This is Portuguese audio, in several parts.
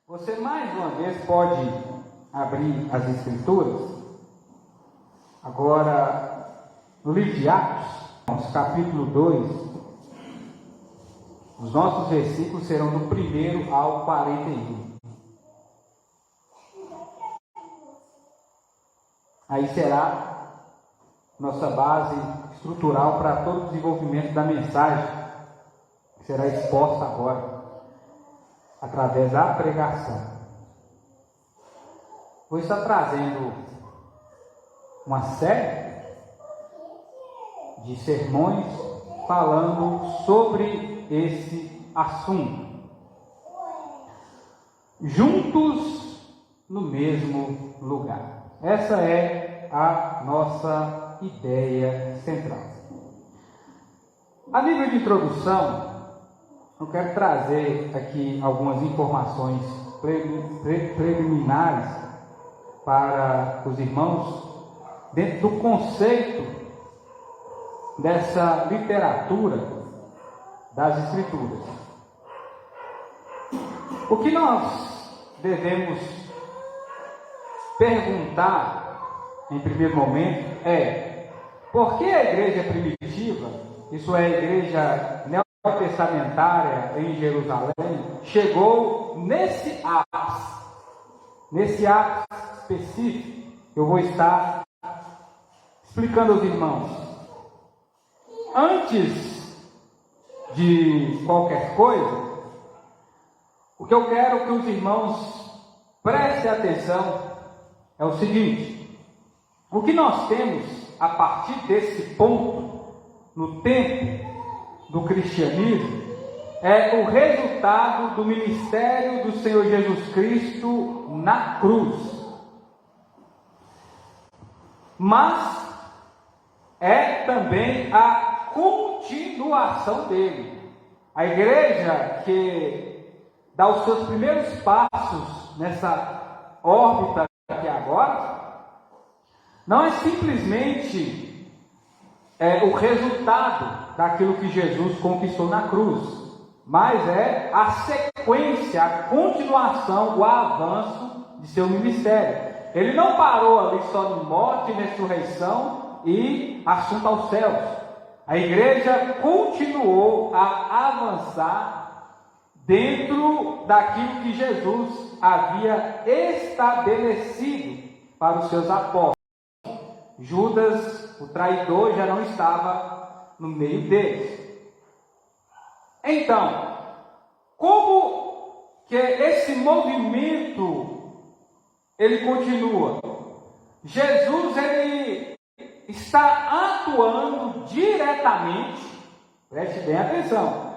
Você mais uma vez pode abrir as Escrituras, agora no livro de Atos, capítulo 2, os nossos versículos serão do 1 ao 41. Aí será nossa base estrutural para todo o desenvolvimento da mensagem, que será exposta agora, através da pregação. Vou estar trazendo uma série de sermões falando sobre esse assunto. Juntos no mesmo lugar. Essa é a nossa ideia central. A nível de introdução, eu quero trazer aqui algumas informações preliminares para os irmãos dentro do conceito dessa literatura das Escrituras. O que nós devemos perguntar em primeiro momento é: por que a igreja primitiva, isso é a igreja neotestamentária em Jerusalém, chegou nesse ápice específico? Eu vou estar explicando aos irmãos. Antes de qualquer coisa, o que eu quero que os irmãos prestem atenção é o seguinte: o que nós temos a partir desse ponto, no tempo do cristianismo, é o resultado do ministério do Senhor Jesus Cristo na cruz. Mas é também a continuação dele. A igreja que dá os seus primeiros passos nessa órbita aqui agora, não é simplesmente o resultado daquilo que Jesus conquistou na cruz, mas é a sequência, a continuação, o avanço de seu ministério. Ele não parou ali só em morte, ressurreição e assunto aos céus. A igreja continuou a avançar dentro daquilo que Jesus havia estabelecido para os seus apóstolos. Judas, o traidor, já não estava no meio deles. Então, como que esse movimento ele continua? Jesus ele está atuando diretamente, preste bem atenção,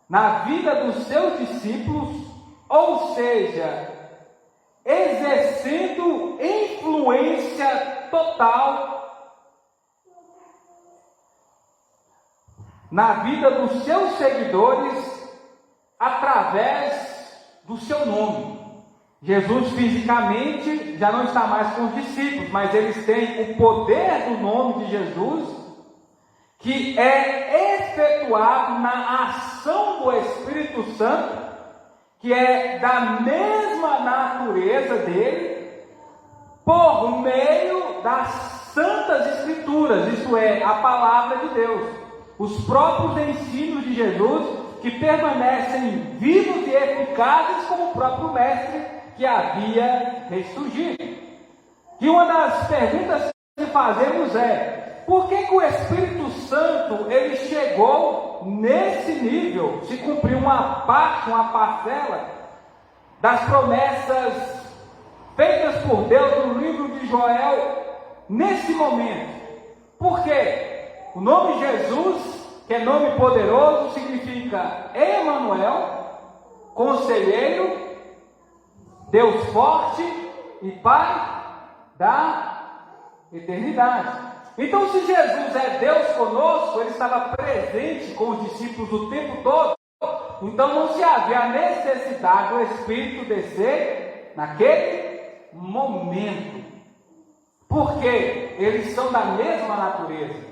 na vida dos seus discípulos, ou seja, exercendo influência total na vida dos seus seguidores através do seu nome. Jesus fisicamente já não está mais com os discípulos, mas eles têm o poder do nome de Jesus, que é efetuado na ação do Espírito Santo, que é da mesma natureza dele, por meio das Santas Escrituras, isto é, a palavra de Deus, os próprios ensinos de Jesus, que permanecem vivos e eficazes como o próprio Mestre que havia ressurgido. E uma das perguntas que fazemos é: por que o Espírito Santo ele chegou nesse nível, se cumpriu uma parte, uma parcela das promessas feitas por Deus no livro de Joel, nesse momento? Por quê? O nome Jesus, que é nome poderoso, significa Emanuel, conselheiro, Deus forte e Pai da eternidade. Então, se Jesus é Deus conosco, ele estava presente com os discípulos o tempo todo, então não se havia a necessidade do Espírito descer naquele momento, porque eles são da mesma natureza.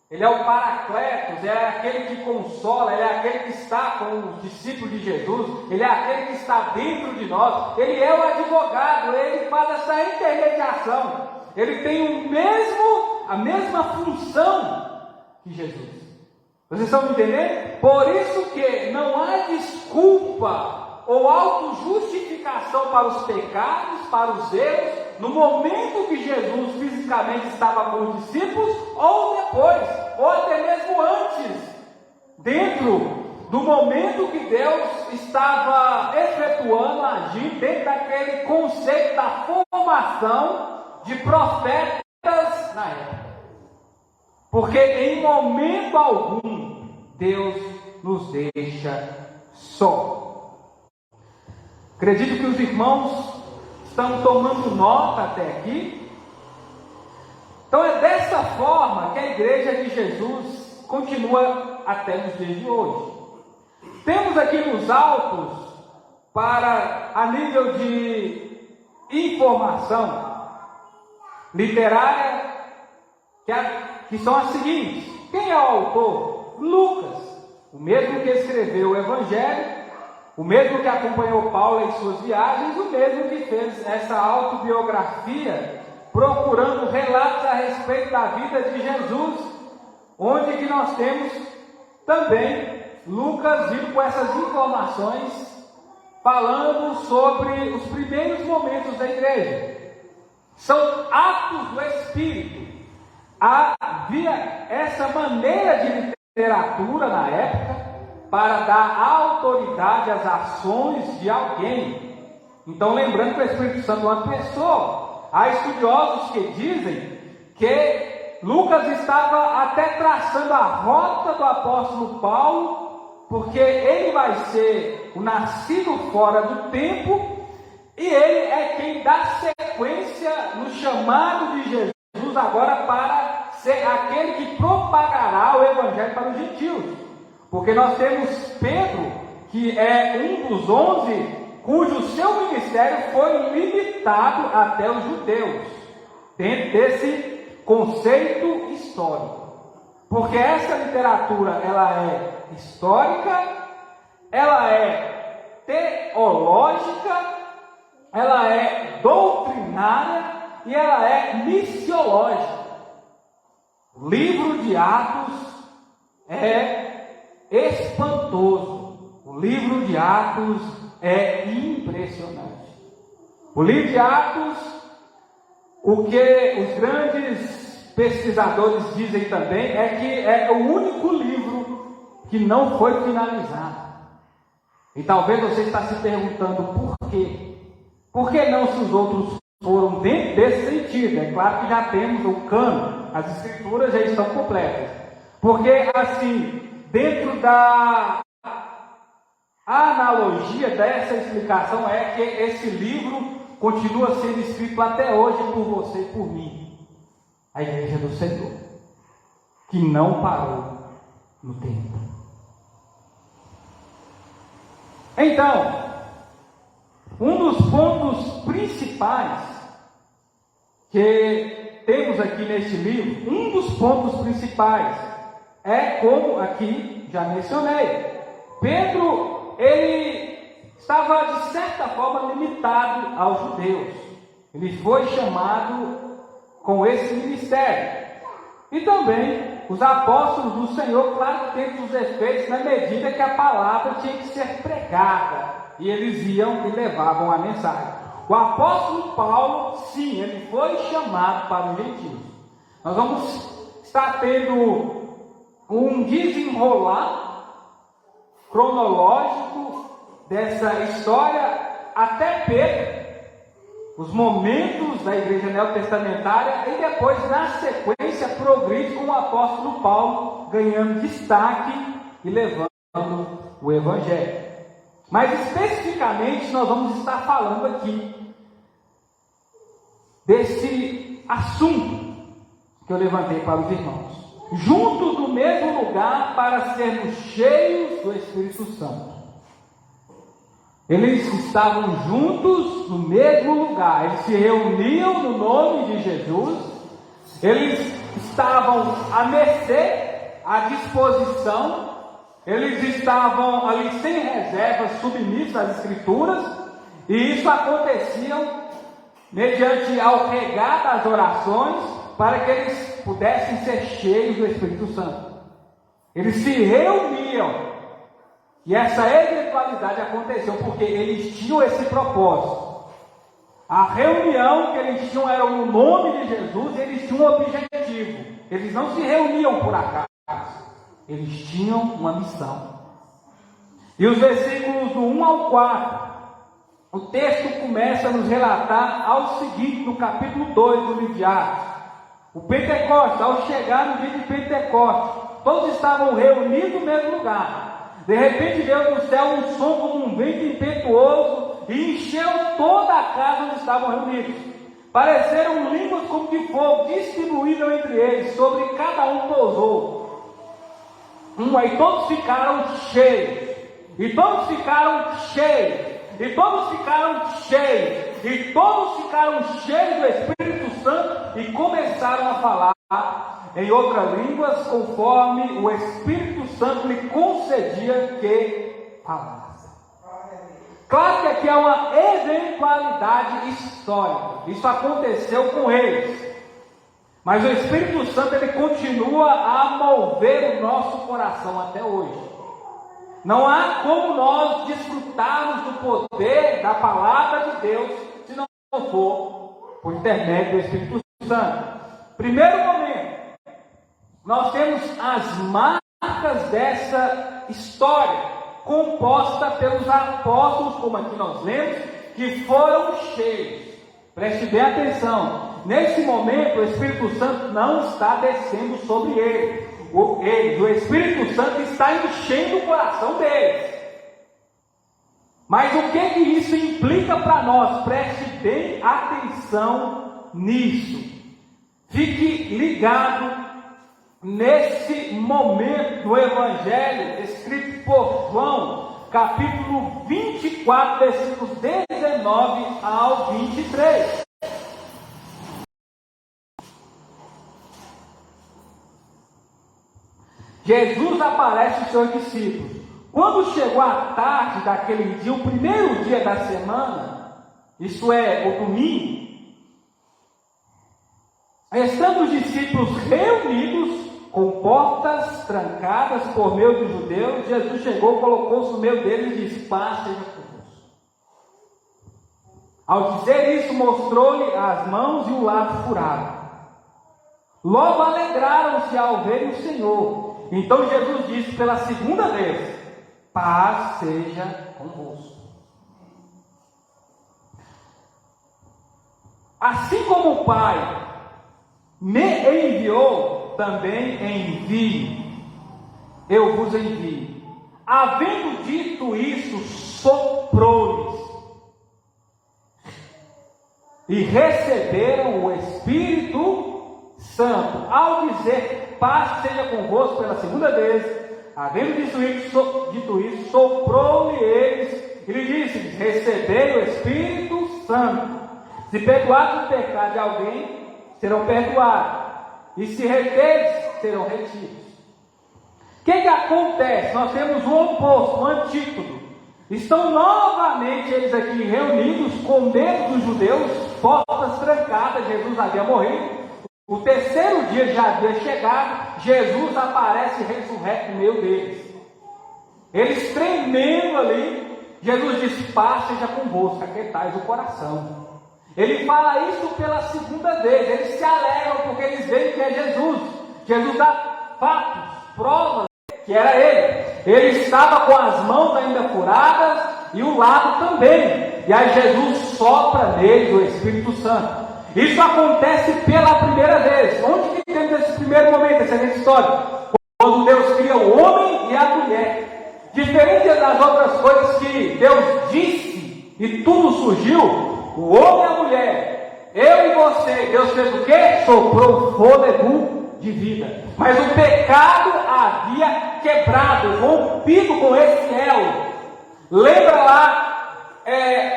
Ele é o Paracletos, é aquele que consola, ele é aquele que está com os discípulos de Jesus, ele é aquele que está dentro de nós, ele é o advogado, ele faz essa intermediação, ele tem a mesma função que Jesus. Vocês estão me entendendo? Por isso que não há desculpa ou autojustificação para os pecados, para os erros, no momento que Jesus fisicamente estava com os discípulos, ou depois, ou até mesmo antes, dentro do momento que Deus estava efetuando, agindo, dentro daquele conceito da formação de profetas na época. Porque em momento algum, Deus nos deixa só. Acredito que os irmãos estão tomando nota até aqui. Então é dessa forma que a igreja de Jesus continua até os dias de hoje. Temos aqui nos autos, para a nível de informação literária, que são as seguintes. Quem é o autor? Lucas, o mesmo que escreveu o Evangelho, o mesmo que acompanhou Paulo em suas viagens, o mesmo que fez essa autobiografia, procurando relatos a respeito da vida de Jesus, onde que nós temos também Lucas vindo com essas informações, falando sobre os primeiros momentos da igreja. São atos do Espírito. Havia essa maneira de literatura na época, para dar autoridade às ações de alguém. Então, lembrando que o Espírito Santo é uma pessoa. Há estudiosos que dizem que Lucas estava até traçando a rota do apóstolo Paulo, porque ele vai ser o nascido fora do tempo, e ele é quem dá sequência no chamado de Jesus agora para ser aquele que propagará o Evangelho para os gentios. Porque nós temos Pedro, que é um dos 11, cujo seu ministério foi limitado até os judeus, dentro desse conceito histórico. Porque essa literatura, ela é histórica, ela é teológica, ela é doutrinária e ela é missiológica. O livro de Atos é espantoso. O livro de Atos é impressionante. O livro de Atos, o que os grandes pesquisadores dizem também, é que é o único livro que não foi finalizado. E talvez você está se perguntando por quê? Por que não, se os outros foram dentro desse sentido? É claro que já temos o cânon, as escrituras já estão completas. Porque assim, dentro da analogia dessa explicação é que esse livro continua sendo escrito até hoje por você e por mim, a igreja do Senhor, que não parou no tempo. Então, um dos pontos principais que temos aqui neste livro, um dos pontos principais é, como aqui já mencionei, Pedro, ele estava de certa forma limitado aos judeus. Ele foi chamado com esse ministério. E também os apóstolos do Senhor, claro que têm os efeitos na medida que a palavra tinha que ser pregada. E eles iam e levavam a mensagem. O apóstolo Paulo, sim, ele foi chamado para os gentios. Nós vamos estar tendo um desenrolar cronológico dessa história até Pedro, os momentos da igreja neotestamentária, e depois, na sequência, progride com o apóstolo Paulo ganhando destaque e levando o Evangelho. Mas especificamente nós vamos estar falando aqui desse assunto que eu levantei para os irmãos. Juntos no mesmo lugar para sermos cheios do Espírito Santo. Eles estavam juntos no mesmo lugar, eles se reuniam no nome de Jesus, eles estavam à mercê, à disposição, eles estavam ali sem reservas, submissos às Escrituras, e isso acontecia mediante ao regar das orações, para que eles pudessem ser cheios do Espírito Santo. Eles se reuniam, e essa eventualidade aconteceu porque eles tinham esse propósito. A reunião que eles tinham era no nome de Jesus, e eles tinham um objetivo. Eles não se reuniam por acaso, eles tinham uma missão. E os versículos do 1 ao 4, o texto começa a nos relatar ao seguinte, no capítulo 2 do livro de Atos. O Pentecostes, ao chegar no dia de Pentecostes, todos estavam reunidos no mesmo lugar. De repente veio do céu um som como um vento impetuoso e encheu toda a casa onde estavam reunidos. Pareceram línguas como de fogo, distribuíram entre eles, sobre cada um pousou. Aí todos ficaram cheios, e todos ficaram cheios, e todos ficaram cheios, e todos ficaram cheios do Espírito Santo e começaram a falar em outras línguas, conforme o Espírito Santo lhe concedia que falasse. Claro que aqui há uma eventualidade histórica. Isso aconteceu com eles. Mas o Espírito Santo, ele continua a mover o nosso coração até hoje. Não há como nós desfrutarmos do poder da palavra de Deus se não for por intermédio do Espírito Santo. Primeiro momento, nós temos as marcas dessa história, composta pelos apóstolos, como aqui nós lemos, que foram cheios. Preste bem atenção. Nesse momento, o Espírito Santo não está descendo sobre eles. O Espírito Santo está enchendo o coração deles. Mas o que isso implica para nós? Preste bem atenção nisso. Fique ligado nesse momento do Evangelho escrito por João, capítulo 24, versículos 19 ao 23. Jesus aparece aos seus discípulos. Quando chegou a tarde daquele dia, o primeiro dia da semana, isso é, o domingo, estando os discípulos reunidos, com portas trancadas por meio dos judeus, Jesus chegou, colocou-se no meio deles e disse: paz seja convosco. Ao dizer isso, mostrou-lhe as mãos e o lado furado. Logo alegraram-se ao verem o Senhor. Então Jesus disse pela segunda vez: paz seja convosco. Assim como o Pai me enviou, também envie. Eu vos envio. Havendo dito isso, soprou-lhes, e receberam o Espírito Santo. Ao dizer paz seja convosco pela segunda vez, havendo dito isso, soprou-lhe eles, e lhe disse: recebei o Espírito Santo. Se perdoados o pecado de alguém, serão perdoados, e se reteres, serão retidos. O que acontece? Nós temos o oposto, o antídoto. Estão novamente eles aqui reunidos, com medo dos judeus, portas trancadas. Jesus havia morrido, o terceiro dia já havia chegado. Jesus aparece ressurreto no meio deles. Eles tremendo ali, Jesus diz: paz seja convosco, aquietais o coração. Ele fala isso pela segunda vez. Eles se alegram porque eles veem que é Jesus. Jesus dá fatos, provas que era ele. Ele estava com as mãos ainda furadas e o lado também. E aí Jesus sopra neles o Espírito Santo. Isso acontece pela primeira vez. Onde que temos esse primeiro momento, essa história? Quando Deus cria o homem e a mulher. Diferente das outras coisas que Deus disse e tudo surgiu, o homem e a mulher, eu e você, Deus fez o quê? Soprou fôlego de vida. Mas o pecado havia quebrado, rompido com esse elo. Lembra lá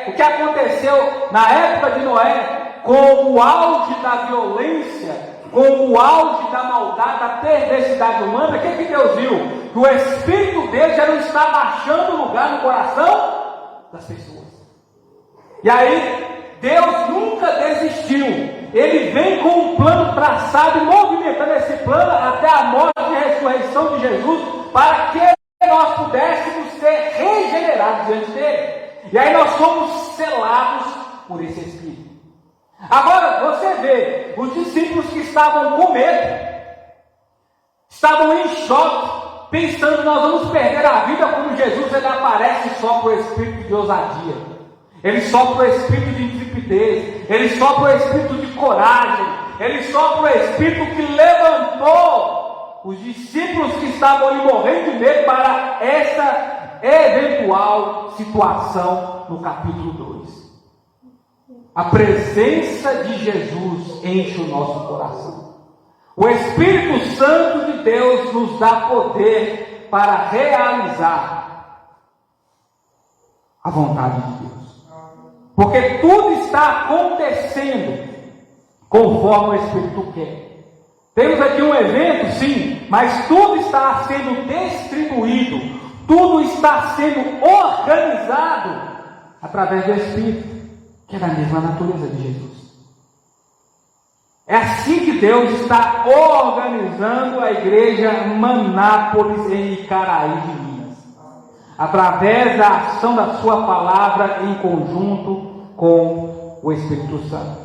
o que aconteceu na época de Noé, com o auge da violência com o auge da maldade, da perversidade humana, o que Deus viu? Que o Espírito dele já não estava achando lugar no coração das pessoas. E aí, Deus nunca desistiu. Ele vem com um plano traçado e movimentando esse plano até a morte e a ressurreição de Jesus, para que nós pudéssemos ser regenerados diante dele. E aí nós somos selados por esse Espírito. Agora, você vê, os discípulos que estavam com medo, estavam em choque, pensando, nós vamos perder a vida quando Jesus ele aparece só por espírito de ousadia, ele sopra o espírito de intrepidez, ele sopra o espírito de coragem, ele sopra o espírito que levantou os discípulos que estavam ali morrendo de medo para essa eventual situação no capítulo 2. A presença de Jesus enche o nosso coração. O Espírito Santo de Deus nos dá poder para realizar a vontade de Deus. Porque tudo está acontecendo conforme o Espírito quer. Temos aqui um evento, sim, mas tudo está sendo distribuído, tudo está sendo organizado através do Espírito, que é da mesma natureza de Jesus. É assim que Deus está organizando a igreja Manápolis em Icaraí de Minas, através da ação da sua palavra em conjunto com o Espírito Santo.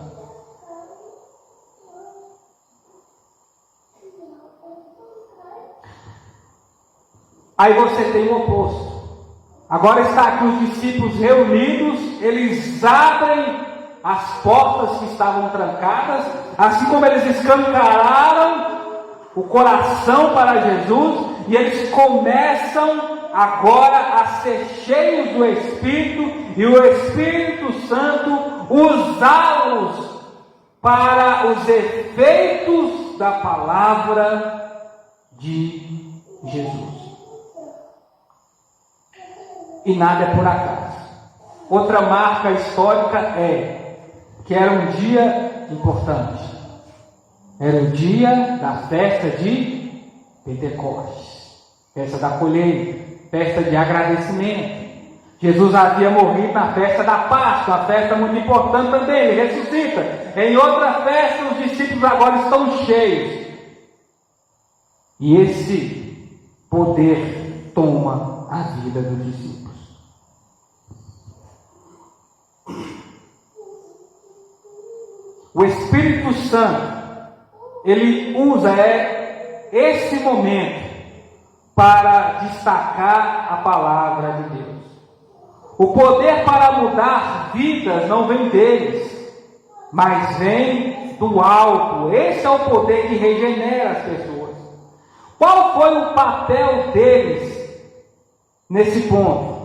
Aí você tem o oposto. Agora está aqui os discípulos reunidos, eles abrem as portas que estavam trancadas, assim como eles escancararam o coração para Jesus, e eles começam agora a ser cheios do Espírito, e o Espírito Santo usá-los para os efeitos da palavra de Jesus. E nada é por acaso. Outra marca histórica é que era um dia importante. Era o dia da festa de Pentecostes, festa da colheita, festa de agradecimento. Jesus havia morrido na festa da Páscoa, uma festa muito importante também, ele ressuscita. Em outra festa, os discípulos agora estão cheios. E esse poder toma a vida dos discípulos. O Espírito Santo, ele usa esse momento para destacar a palavra de Deus. O poder para mudar vidas não vem deles, mas vem do alto. Esse é o poder que regenera as pessoas. Qual foi o papel deles nesse ponto?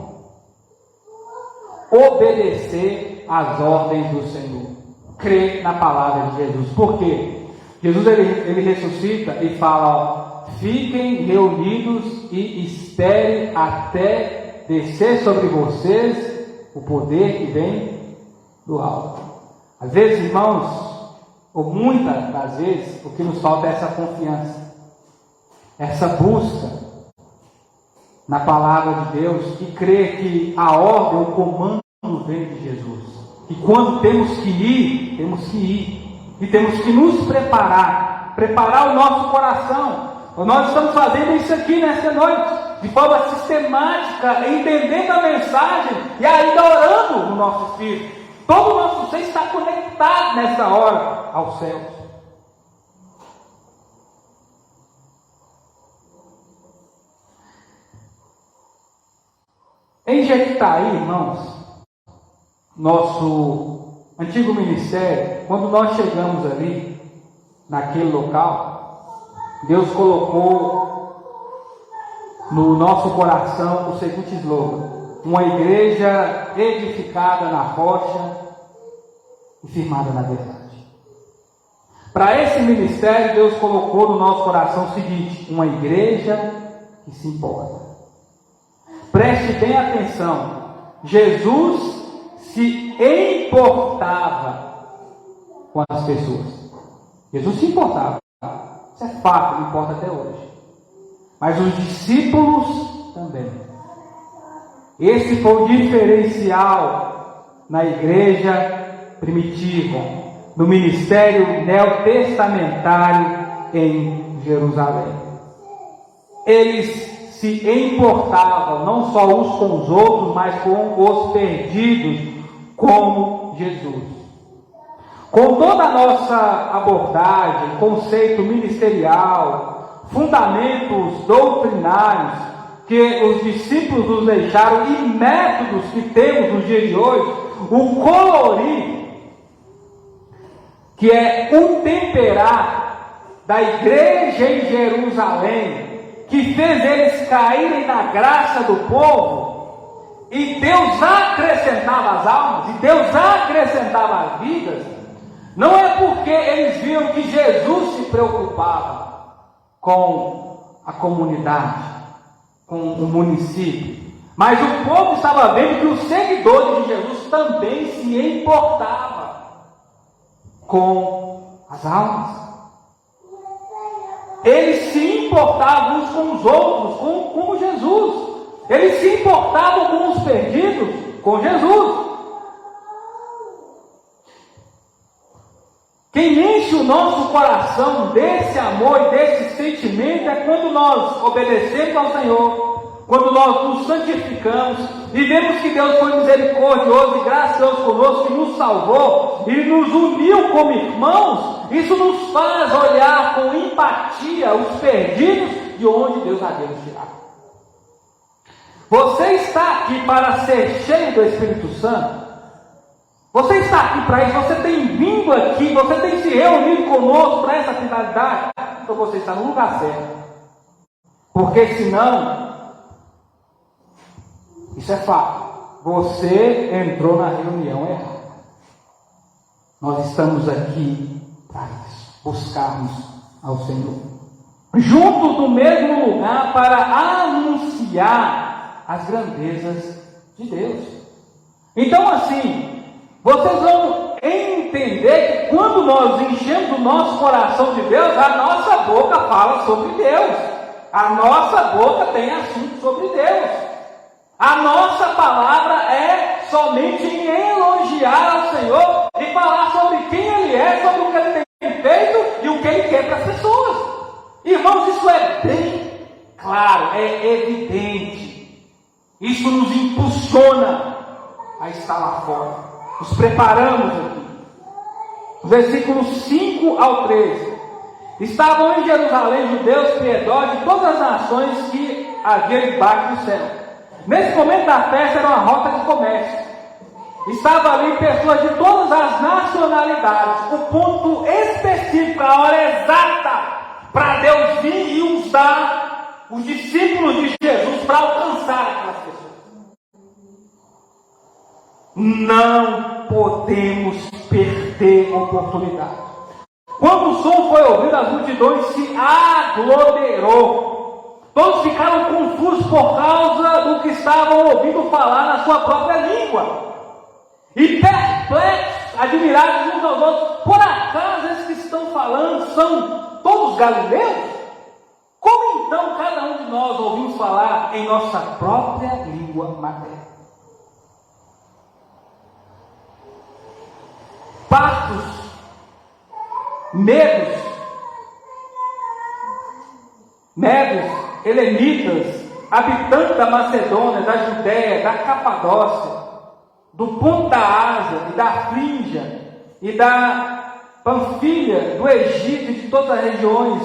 Obedecer às ordens do Senhor. Crer na palavra de Jesus. Por quê? Jesus ele ressuscita e fala: fiquem reunidos e esperem até descer sobre vocês o poder que vem do alto. Às vezes, irmãos, ou muitas das vezes, o que nos falta é essa confiança, essa busca na palavra de Deus, e crer que a ordem, o comando vem de Jesus. E quando temos que ir, e temos que nos preparar o nosso coração. Nós estamos fazendo isso aqui nessa noite, de forma sistemática, entendendo a mensagem e ainda orando no nosso espírito. Todo o nosso ser está conectado nessa hora aos céus. Em Jequitaí, irmãos, nosso antigo ministério, quando nós chegamos ali, naquele local, Deus colocou no nosso coração o seguinte slogan: uma igreja edificada na rocha e firmada na verdade. Para esse ministério, Deus colocou no nosso coração o seguinte: uma igreja que se importa. Preste bem atenção, Jesus se importava com as pessoas. Jesus se importava. Isso é fato, não importa até hoje. Mas os discípulos também. Esse foi o diferencial na igreja primitiva, no ministério neotestamentário em Jerusalém. Eles se importavam não só uns com os outros, mas com os perdidos, como Jesus. Com toda a nossa abordagem, conceito ministerial, fundamentos doutrinários que os discípulos nos deixaram e métodos que temos nos dias de hoje, o colorir, que é o temperar da igreja em Jerusalém, que fez eles caírem na graça do povo, e Deus acrescentava as almas, e Deus acrescentava as vidas, não é porque eles viram que Jesus se preocupava com a comunidade, com o município, mas o povo estava vendo que os seguidores de Jesus também se importavam com as almas. Eles se importavam uns com os outros, como Jesus. Eles se importavam com os perdidos, com Jesus. Quem enche o nosso coração desse amor e desse sentimento é quando nós obedecemos ao Senhor, quando nós nos santificamos e vemos que Deus foi misericordioso e gracioso conosco, que nos salvou e nos uniu como irmãos. Isso nos faz olhar com empatia os perdidos de onde Deus havia nos tirado. Você está aqui para ser cheio do Espírito Santo? Você está aqui para isso? Você tem vindo aqui? Você tem se reunido conosco para essa finalidade? Então você está no lugar certo. Porque senão, isso é fato, você entrou na reunião errada. Nós estamos aqui para isso, buscarmos ao Senhor, juntos no mesmo lugar, para anunciar as grandezas de Deus. Então assim, vocês vão entender que quando nós enchemos o nosso coração de Deus, a nossa boca fala sobre Deus, a nossa boca tem assunto sobre Deus, a nossa palavra é somente em elogiar ao Senhor e falar sobre quem Ele é, sobre o que Ele tem feito e o que Ele quer para as pessoas. Irmãos, isso é bem claro, é evidente. Isso nos impulsiona a estar lá fora. Nos preparamos aqui. Versículos 5 ao 13. Estavam em Jerusalém judeus piedosos de todas as nações que havia debaixo do céu. Nesse momento da festa era uma rota de comércio. Estava ali pessoas de todas as nacionalidades. O ponto específico, a hora exata para Deus vir e usar os discípulos de Jesus para alcançar aquelas pessoas. Não podemos perder a oportunidade. Quando o som foi ouvido, as multidões se aglomerou. Todos ficaram confusos por causa do que estavam ouvindo falar na sua própria língua. E perplexos, admirados uns aos outros. Por acaso esses que estão falando são todos galileus? Como então cada um de nós ouvimos falar em nossa própria língua materna? Partos, medos, helenitas, habitantes da Macedônia, da Judéia, da Capadócia, do ponto da Ásia e da Frígia e da Panfilha, do Egito e de todas as regiões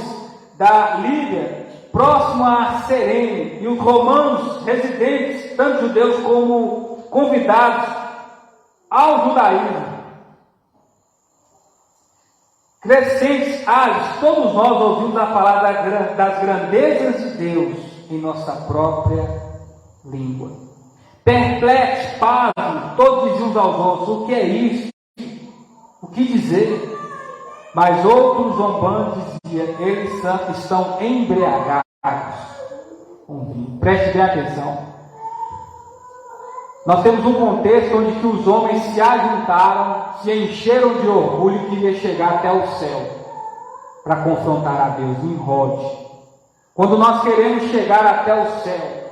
da Líbia, próximo a Cirene, e os romanos residentes, tanto judeus como convidados ao judaísmo. Crescentes, todos nós ouvimos a falar das grandezas de Deus em nossa própria língua. Perplexos, pasmos, todos diziam uns aos outros: o que é isso? O que dizer? Mas outros zombantes diziam: eles estão embriagados com vinho. Preste bem atenção. Nós temos um contexto onde que os homens se ajuntaram, se encheram de orgulho e queriam chegar até o céu. para confrontar a Deus, enrode. Quando nós queremos chegar até o céu,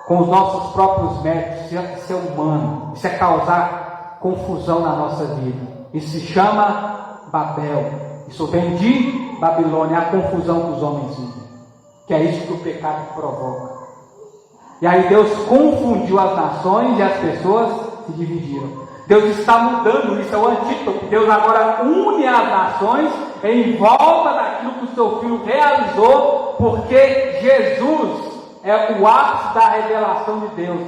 com os nossos próprios méritos, isso é humano, isso é causar confusão na nossa vida. Isso se chama Babel. Isso vem de Babilônia, a confusão que os homens vivem. Que é isso que o pecado provoca. E aí Deus confundiu as nações e as pessoas se dividiram. Deus está mudando isso, é o antídoto. Deus agora une as nações em volta daquilo que o seu Filho realizou, porque Jesus é o ápice da revelação de Deus.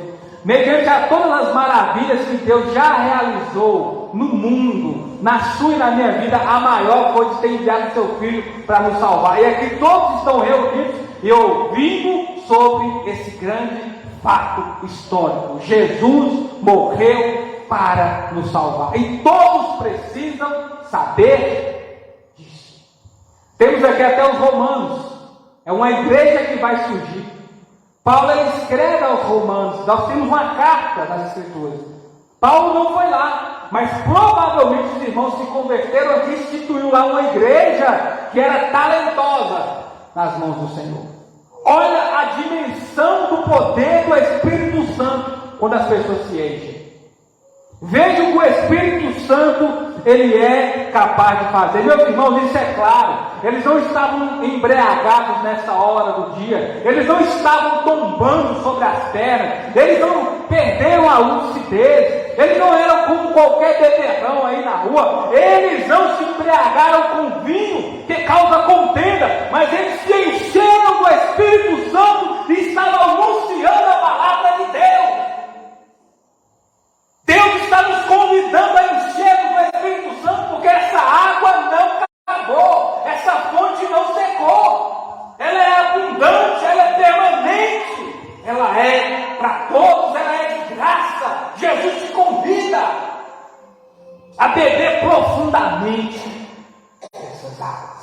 Mediante a todas as maravilhas que Deus já realizou no mundo, na sua e na minha vida, a maior foi de ter enviado seu Filho para nos salvar. E aqui todos estão reunidos e ouvindo sobre esse grande fato histórico. Jesus morreu para nos salvar. E todos precisam saber disso. Temos aqui até os romanos. É uma igreja que vai surgir. Paulo ele escreve aos romanos. Nós temos uma carta das escrituras. Paulo não foi lá, mas provavelmente os irmãos se converteram e instituiu lá uma igreja que era talentosa nas mãos do Senhor. Olha a dimensão do poder do Espírito Santo quando as pessoas se enchem. Veja o que o Espírito Santo ele é capaz de fazer. Meus irmãos, isso é claro. Eles não estavam embriagados nessa hora do dia. Eles não estavam tombando sobre as pernas. Eles não perderam a lucidez. Eles não eram como qualquer beberrão aí na rua. Eles não se embriagaram com vinho que causa contenda. Mas eles se encheram do Espírito Santo e estavam anunciando a palavra de Deus. Deus está nos convidando a encher do Espírito Santo, porque essa água não acabou, essa fonte não secou, ela é abundante, ela é permanente, ela é para todos, ela é de graça. Jesus te convida a beber profundamente essas águas.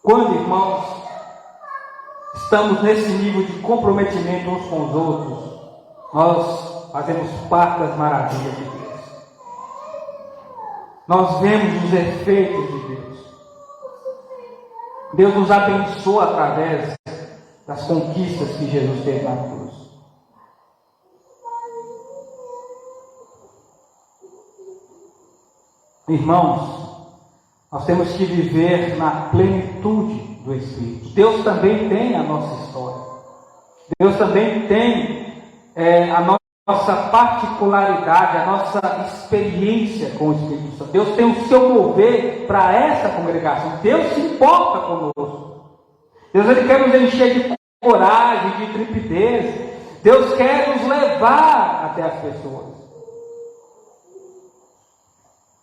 Quando, irmãos, estamos nesse nível de comprometimento uns com os outros, nós fazemos parte das maravilhas de Deus. Nós vemos os efeitos de Deus. Deus nos abençoa através das conquistas que Jesus teve na cruz. Irmãos, nós temos que viver na plenitude do Espírito. Deus também tem a nossa história. Deus também tem a nossa particularidade, a nossa experiência com o Espírito Santo. Deus tem o seu mover para essa congregação. Deus se importa conosco. Deus ele quer nos encher de coragem, de intrepidez. Deus quer nos levar até as pessoas.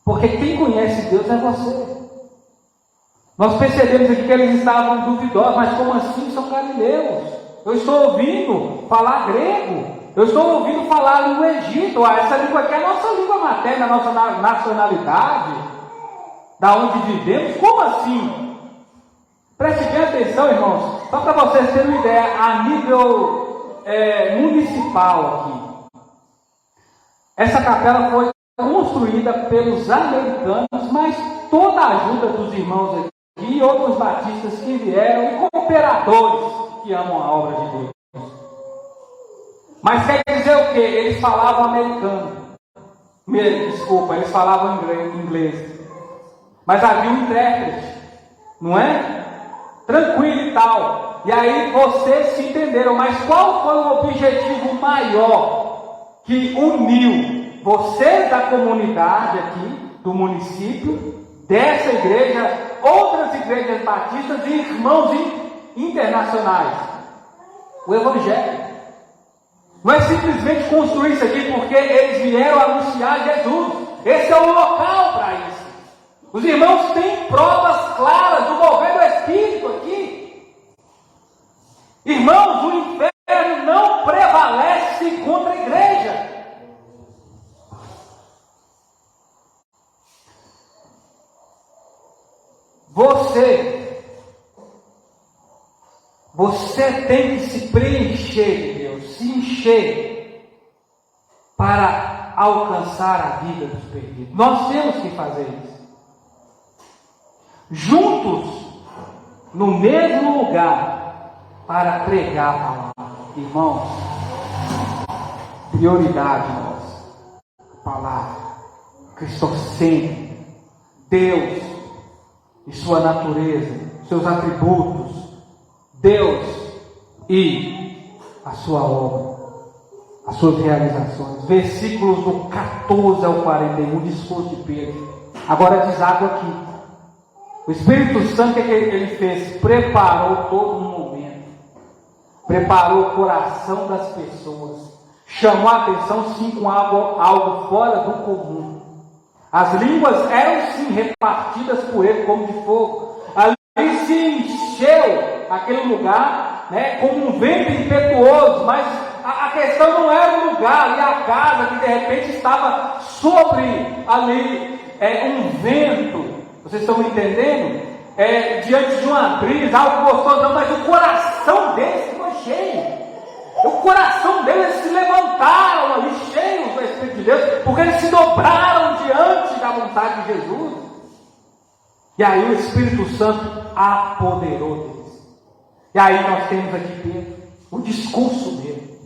Porque quem conhece Deus é você. Nós percebemos aqui que eles estavam duvidosos, mas como assim são galileus? Eu estou ouvindo falar grego, eu estou ouvindo falar a língua egípcia. Essa língua aqui é a nossa língua materna, a nossa nacionalidade, da onde vivemos. Como assim? Preste bem atenção, irmãos, só para vocês terem uma ideia, a nível municipal aqui. Essa capela foi construída pelos americanos, mas toda a ajuda dos irmãos aqui e outros batistas que vieram e cooperadores que amam a obra de Deus. Mas quer dizer o quê? Eles falavam americano. Desculpa, eles falavam inglês. Mas havia um intérprete, não é? Tranquilo e tal. E aí vocês se entenderam. Mas qual foi o objetivo maior que uniu vocês da comunidade aqui, do município, dessa igreja, outras igrejas batistas e irmãos internacionais? O Evangelho. Não é simplesmente construir isso aqui porque eles vieram anunciar Jesus. Esse é o local para isso. Os irmãos têm provas claras do mover do Espírito aqui. Irmãos, o inferno não prevalece contra a igreja. Você tem que se preencher de Deus, se encher para alcançar a vida dos perdidos. Nós temos que fazer isso. Juntos, no mesmo lugar, para pregar a palavra. Irmãos, prioridade nossa. A palavra. Cristocêntrico. Deus e sua natureza, seus atributos. Deus e a sua obra, as suas realizações. Versículos do 14 ao 41, discurso de Pedro. Agora deságua aqui. O Espírito Santo, o que ele fez? Preparou todo um momento. Preparou o coração das pessoas. Chamou a atenção, sim, com algo fora do comum. As línguas eram, sim, repartidas por ele como de fogo. Ali se encheu aquele lugar, né, como um vento impetuoso, mas a questão não era o lugar ali, a casa que de repente estava sobre ali um vento. Vocês estão me entendendo? Diante de uma brisa, algo gostoso, não, mas o coração deles ficou cheio. O coração deles se levantaram ali, cheios do Espírito de Deus, porque eles se dobraram diante da vontade de Jesus. E aí o Espírito Santo apoderou deles. E aí nós temos aqui Pedro, o discurso dele.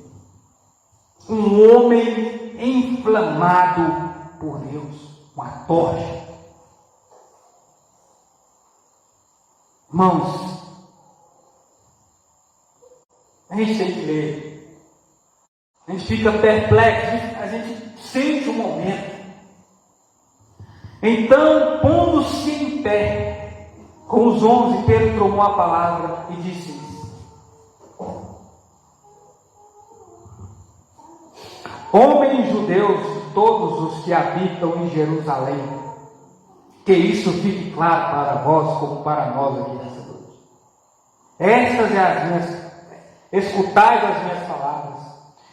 Um homem inflamado por Deus, uma tocha. Irmãos, a gente tem que ler. A gente fica perplexo, a gente sente o momento. Então, pondo-se em pé, com os 11, Pedro tomou a palavra e disse-lhes: homens judeus, todos os que habitam em Jerusalém, que isso fique claro para vós como para nós aqui nessa noite. Escutais as minhas palavras.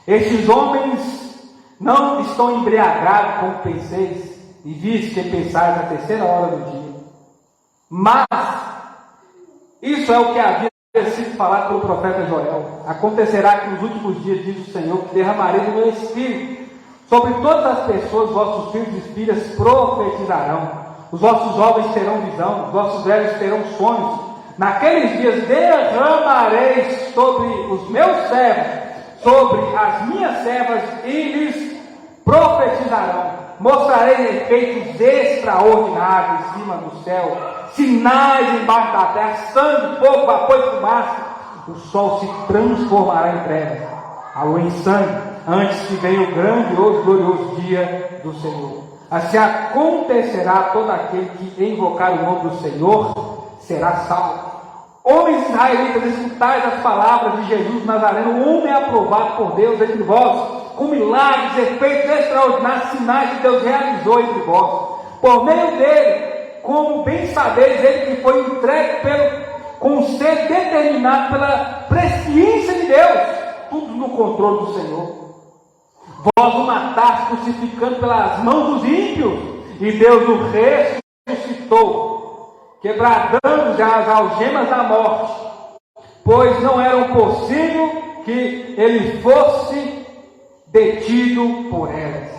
Estes homens não estão embriagados como penseis, e vis que pensais na terceira hora do dia. Mas isso é o que havia sido falado pelo profeta Joel. Acontecerá que nos últimos dias, diz o Senhor, que derramarei do meu espírito sobre todas as pessoas. Vossos filhos e filhas profetizarão, os vossos jovens terão visão, os vossos velhos terão sonhos. Naqueles dias derramarei sobre os meus servos, sobre as minhas servas, e lhes profetizarão. Mostrarei efeitos extraordinários em cima do céu, sinais embaixo da terra, sangue, fogo, vapor e fumaça. O sol se transformará em trevas, a lua em sangue, antes que venha o grandioso, glorioso dia do Senhor. Assim acontecerá a todo aquele que invocar o nome do Senhor será salvo. Homens israelitas, escutais as palavras de Jesus Nazareno, um homem aprovado por Deus entre vós, com milagres, efeitos extraordinários, sinais que Deus realizou entre vós. Por meio dele, como bem sabeis, ele que foi entregue com ser determinado pela presciência de Deus, tudo no controle do Senhor. Vós o mataste crucificando pelas mãos dos ímpios, e Deus o ressuscitou, quebrantando as algemas da morte, pois não era possível que ele fosse detido por elas.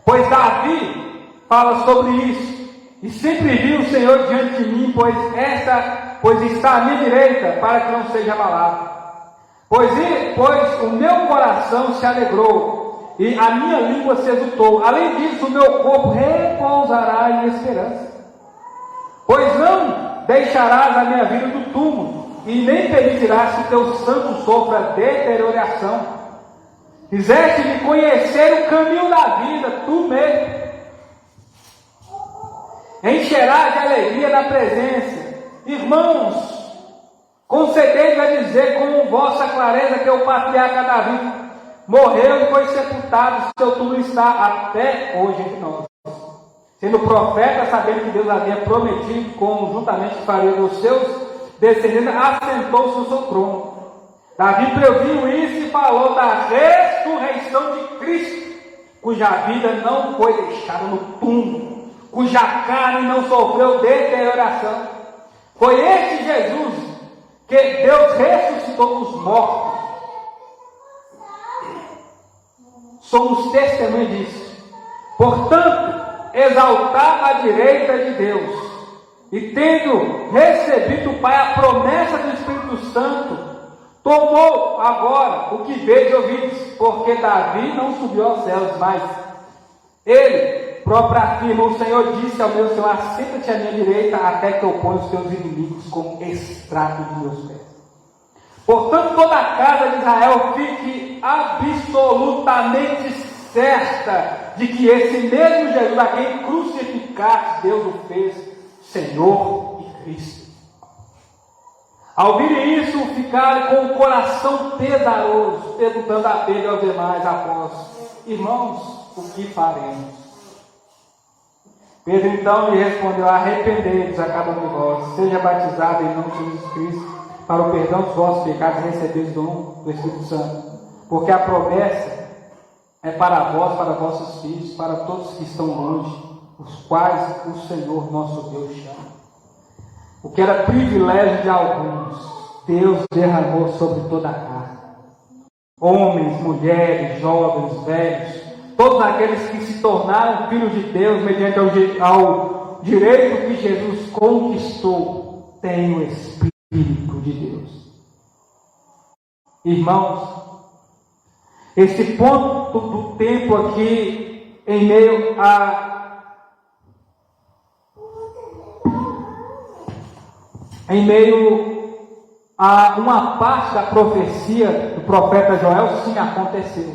Pois Davi fala sobre isso: e sempre vi o Senhor diante de mim, pois está à minha direita, para que não seja abalado. Pois o meu coração se alegrou, e a minha língua se exultou. Além disso, o meu corpo repousará em esperança. Pois não deixarás a minha vida do túmulo, e nem permitirás que teu santo sofra deterioração. Quiseste-me conhecer o caminho da vida, tu mesmo. Encherás de alegria na presença. Irmãos, concedei-me a dizer com vossa clareza que o patriarca Davi morreu e foi sepultado, seu túmulo está até hoje entre nós. Sendo profeta, sabendo que Deus havia prometido, conjuntamente faria dos seus descendentes, assentou-se no seu trono. Davi previu isso e falou da ressurreição de Cristo, cuja vida não foi deixada no túmulo, cuja carne não sofreu deterioração. Foi este Jesus que Deus ressuscitou dos mortos. Somos testemunhas disso. Portanto, exaltar a direita de Deus, e tendo recebido do Pai a promessa do Espírito Santo, tomou agora o que vê de ouvidos, porque Davi não subiu aos céus, mas ele próprio afirma: o Senhor disse ao meu Senhor: assenta-te à minha direita, até que eu ponha os teus inimigos como estrato de meus pés. Portanto, toda a casa de Israel fique absolutamente certa de que esse mesmo Jesus a quem crucificaste, Deus o fez Senhor e Cristo. Ao ouvirem isso, ficaram com o coração pesaroso, perguntando a Pedro e aos demais apóstolos: irmãos, o que faremos? Pedro então lhe respondeu: arrependei-vos a cada um de vós, seja batizado em nome de Jesus Cristo para o perdão dos vossos pecados e recebeis o dom do Espírito Santo, porque a promessa é para vós, para vossos filhos, para todos que estão longe, os quais o Senhor nosso Deus chama. O que era privilégio de alguns, Deus derramou sobre toda a carne. Homens, mulheres, jovens, velhos, todos aqueles que se tornaram filhos de Deus mediante ao direito que Jesus conquistou, têm o Espírito de Deus. Irmãos, esse ponto do tempo aqui, em meio a uma parte da profecia do profeta Joel, sim, aconteceu.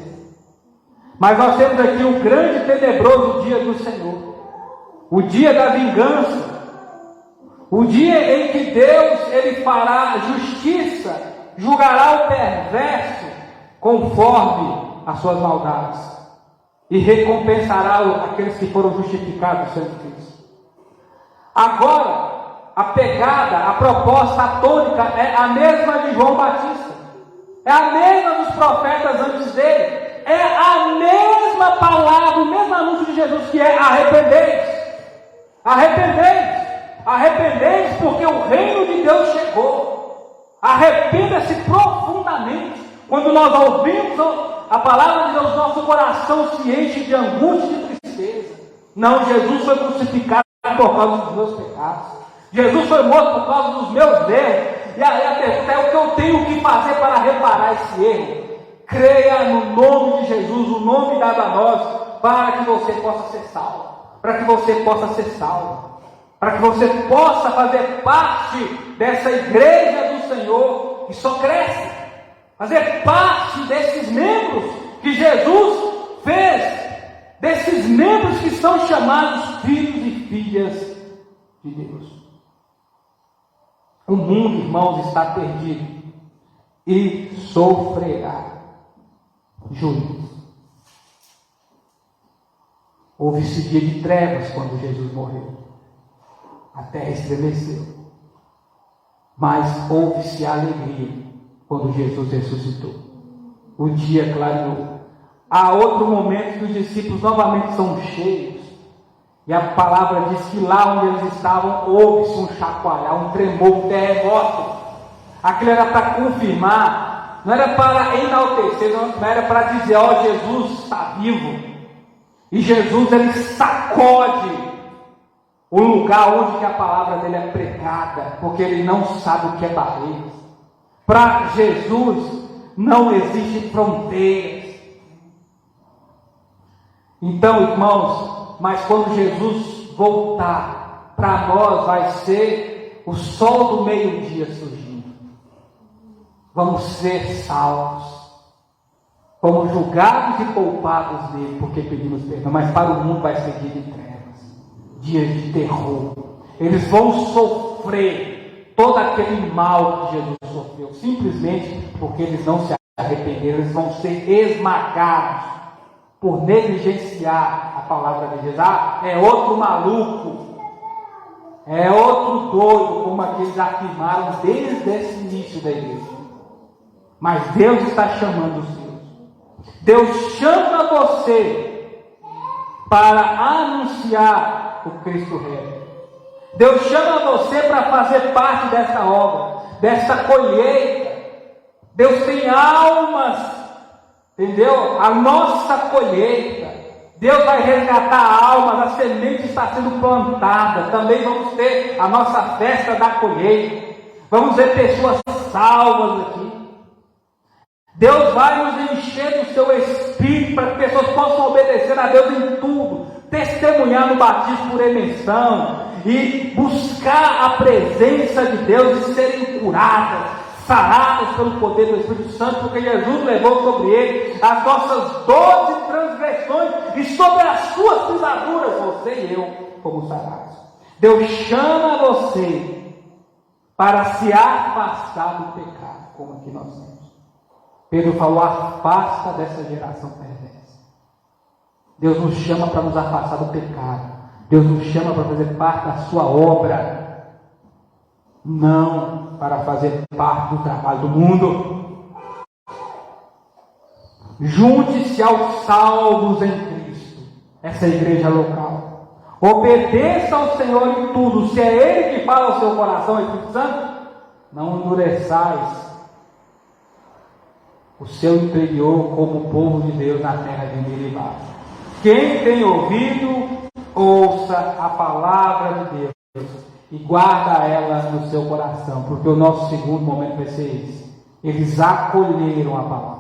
Mas nós temos aqui o grande e tenebroso dia do Senhor, o dia da vingança, o dia em que Deus ele fará justiça, julgará o perverso conforme as suas maldades e recompensará aqueles que foram justificados sendo Cristo. Agora, a pegada, a proposta, a tônica é a mesma de João Batista, é a mesma dos profetas antes dele, é a mesma palavra, o mesmo anúncio de Jesus, que é: arrependei-vos, arrependei-vos, arrependei-vos, porque o reino de Deus chegou. Arrependa-se profundamente. Quando nós ouvimos a palavra de Deus, nosso coração se enche de angústia e de tristeza. Não, Jesus foi crucificado por causa dos meus pecados, Jesus foi morto por causa dos meus erros. E a pergunta é: o que eu tenho que fazer para reparar esse erro? Creia no nome de Jesus, o nome dado a nós, para que você possa ser salvo, para que você possa ser salvo, para que você possa fazer parte dessa igreja do Senhor que só cresce, fazer parte desses membros que Jesus fez, desses membros que são chamados filhos e filhas de Deus. O mundo, irmãos, está perdido e sofrerá juízo. Houve esse dia de trevas quando Jesus morreu, a terra estremeceu, mas houve-se alegria quando Jesus ressuscitou. O dia clareou. Há outro momento que os discípulos novamente são cheios, e a palavra diz que lá onde eles estavam houve-se um chacoalhar, um tremor, um terremoto. Aquilo era para confirmar, não era para enaltecer, não era para dizer: ó, Jesus está vivo. E Jesus ele sacode o lugar onde que a palavra dele é pregada, porque ele não sabe o que é barreiras. Para Jesus não existe fronteiras. Então, irmãos, mas quando Jesus voltar, para nós vai ser o sol do meio-dia surgindo. Vamos ser salvos, fomos julgados e poupados dele, porque pedimos perdão. Mas para o mundo vai ser dia de trevas, dia de terror. Eles vão sofrer todo aquele mal que Jesus sofreu, simplesmente porque eles não se arrependeram. Eles vão ser esmagados por negligenciar a palavra de Jesus. É outro maluco, é outro doido, como aqueles afirmaram desde esse início da igreja. Mas Deus está chamando os seus. Deus chama você para anunciar o Cristo Rei. Deus chama você para fazer parte dessa obra, dessa colheita. Deus tem almas, entendeu? A nossa colheita Deus vai resgatar almas, a semente está sendo plantada. Também vamos ter a nossa festa da colheita. Vamos ver pessoas salvas aqui. Deus vai nos encher do seu Espírito para que pessoas possam obedecer a Deus em tudo, testemunhar no batismo por emersão e buscar a presença de Deus e serem curadas, saradas pelo poder do Espírito Santo, porque Jesus levou sobre ele as nossas 12 transgressões e sobre as suas pisaduras você e eu fomos sarados. Deus chama você para se afastar do pecado, como aqui nós temos. Pedro falou: afasta dessa geração perversa. Deus nos chama para nos afastar do pecado. Deus nos chama para fazer parte da sua obra, não para fazer parte do trabalho do mundo. Junte-se aos salvos em Cristo, essa igreja local. Obedeça ao Senhor em tudo. Se é Ele que fala ao seu coração, Espírito Santo, não endureçais o seu interior como povo de Deus na terra de Meribá. Quem tem ouvido, ouça a palavra de Deus e guarda ela no seu coração, porque o nosso segundo momento vai ser esse. Eles acolheram a palavra.